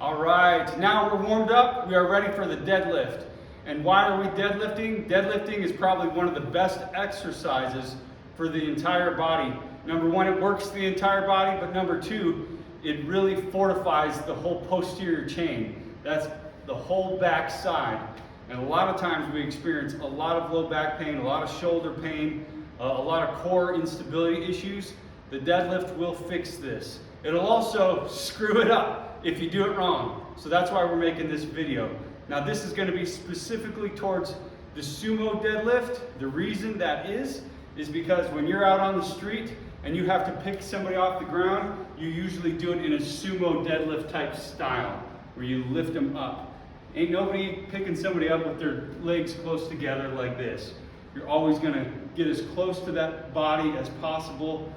All right, now we're warmed up, we are ready for the deadlift. And why are we deadlifting? Deadlifting is probably one of the best exercises for the entire body. Number one, it works the entire body, but number two, it really fortifies the whole posterior chain. That's the whole back side. And a lot of times we experience a lot of low back pain, a lot of shoulder pain, a lot of core instability issues. The deadlift will fix this. It'll also screw it up if you do it wrong. So that's why we're making this video. Now this is going to be specifically towards the sumo deadlift. The reason that is because when you're out on the street and you have to pick somebody off the ground, you usually do it in a sumo deadlift type style, where you lift them up. Ain't nobody picking somebody up with their legs close together like this. You're always going to get as close to that body as possible,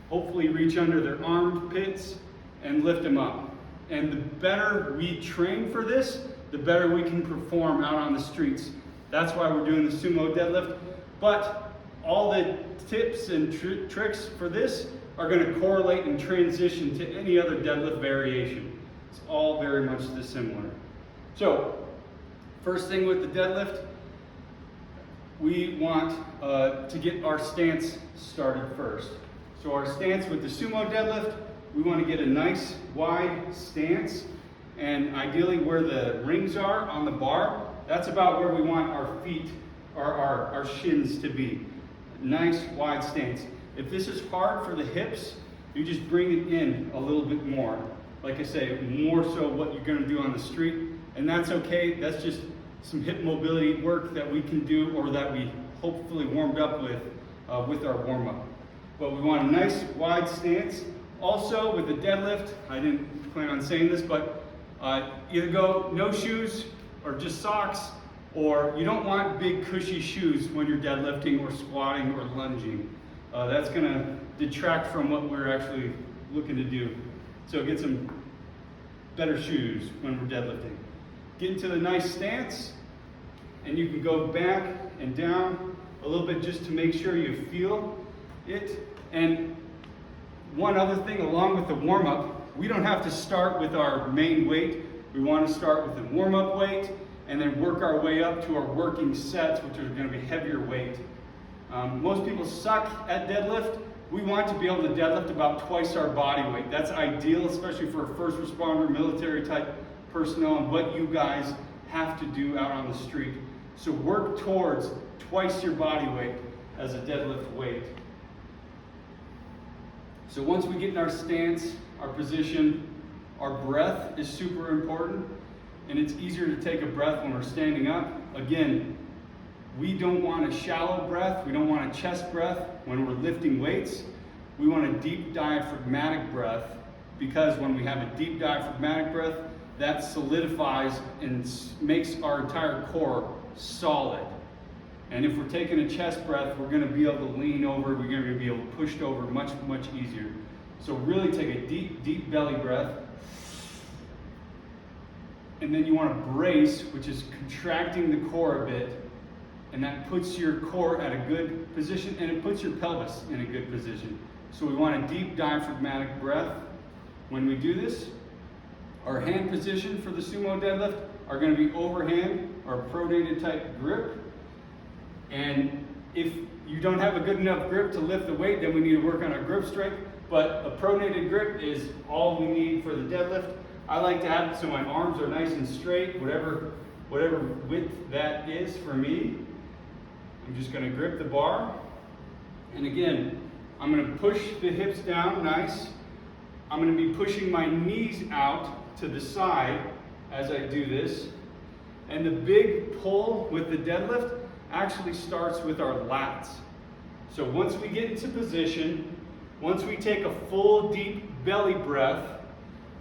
hopefully reach under their armpits and lift them up. And the better we train for this, the better we can perform out on the streets. That's why we're doing the sumo deadlift. But all the tips and tricks for this are going to correlate and transition to any other deadlift variation. It's all very much similar. So, first thing with the deadlift, we want to get our stance started first. So our stance with the sumo deadlift, we want to get a nice wide stance, and ideally where the rings are on the bar, that's about where we want our feet or our shins to be. Nice wide stance. If this is hard for the hips, you just bring it in a little bit more. Like I say, more so what you're going to do on the street, and that's okay. That's just some hip mobility work that we can do, or that we hopefully warmed up with our warm-up. But we want a nice wide stance. Also with the deadlift, I didn't plan on saying this, but either go no shoes or just socks, or you don't want big cushy shoes when you're deadlifting or squatting or lunging. That's going to detract from what we're actually looking to do. So get some better shoes when we're deadlifting. Get into the nice stance, and you can go back and down a little bit just to make sure you feel it. And one other thing along with the warm-up, we don't have to start with our main weight. We want to start with the warm-up weight and then work our way up to our working sets, which are going to be heavier weight. Most people suck at deadlift. We want to be able to deadlift about twice our body weight. That's ideal, especially for a first responder, military type personnel, and what you guys have to do out on the street. So work towards twice your body weight as a deadlift weight. So once we get in our stance, our position, our breath is super important, and it's easier to take a breath when we're standing up. Again, we don't want a shallow breath, we don't want a chest breath when we're lifting weights. We want a deep diaphragmatic breath, because when we have a deep diaphragmatic breath, that solidifies and makes our entire core solid. And if we're taking a chest breath, we're going to be able to lean over, we're going to be able to push over much, much easier. So really take a deep, deep belly breath. And then you want to brace, which is contracting the core a bit. And that puts your core at a good position, and it puts your pelvis in a good position. So we want a deep diaphragmatic breath. When we do this, our hand position for the sumo deadlift are going to be overhand or pronated type grip. And if you don't have a good enough grip to lift the weight, then we need to work on our grip strength. But a pronated grip is all we need for the deadlift. I like to have it so my arms are nice and straight, whatever width that is for me. I'm just going to grip the bar. And again, I'm going to push the hips down nice. I'm going to be pushing my knees out to the side as I do this. And the big pull with the deadlift actually starts with our lats. So once we get into position, once we take a full deep belly breath,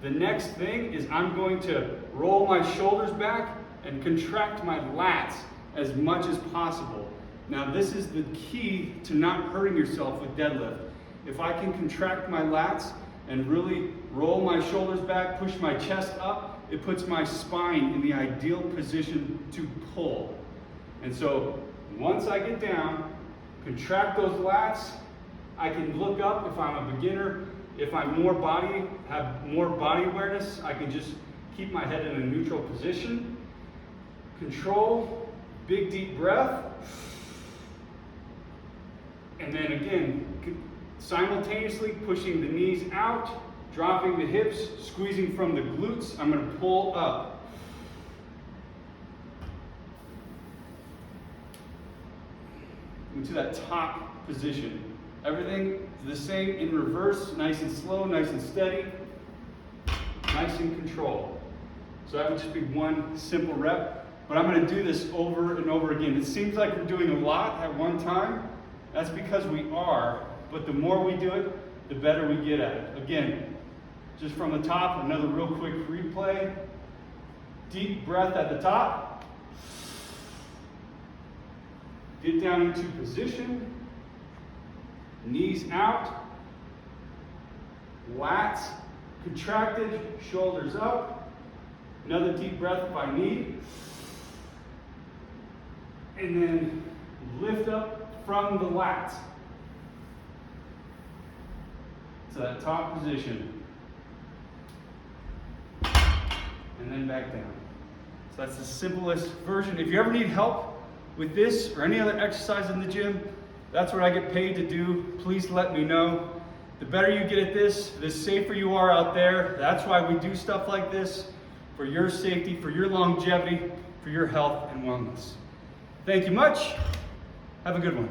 the next thing is I'm going to roll my shoulders back and contract my lats as much as possible. Now this is the key to not hurting yourself with deadlift. If I can contract my lats and really roll my shoulders back, push my chest up, it puts my spine in the ideal position to pull. And so once I get down, contract those lats, I can look up if I'm a beginner. If I'm have more body awareness, I can just keep my head in a neutral position. Control, big deep breath. And then again, simultaneously pushing the knees out, dropping the hips, squeezing from the glutes. I'm going to pull up. Into that top position. Everything the same in reverse, nice and slow, nice and steady, nice and controlled. So that would just be one simple rep, but I'm going to do this over and over again. It seems like we're doing a lot at one time. That's because we are, but the more we do it, the better we get at it. Again, just from the top, another real quick replay. Deep breath at the top. Get down into position. Knees out. Lats contracted, shoulders up. Another deep breath if I need. And then lift up from the lats to that top position. And then back down. So that's the simplest version. If you ever need help with this or any other exercise in the gym, that's what I get paid to do. Please let me know. The better you get at this, the safer you are out there. That's why we do stuff like this, for your safety, for your longevity, for your health and wellness. Thank you much. Have a good one.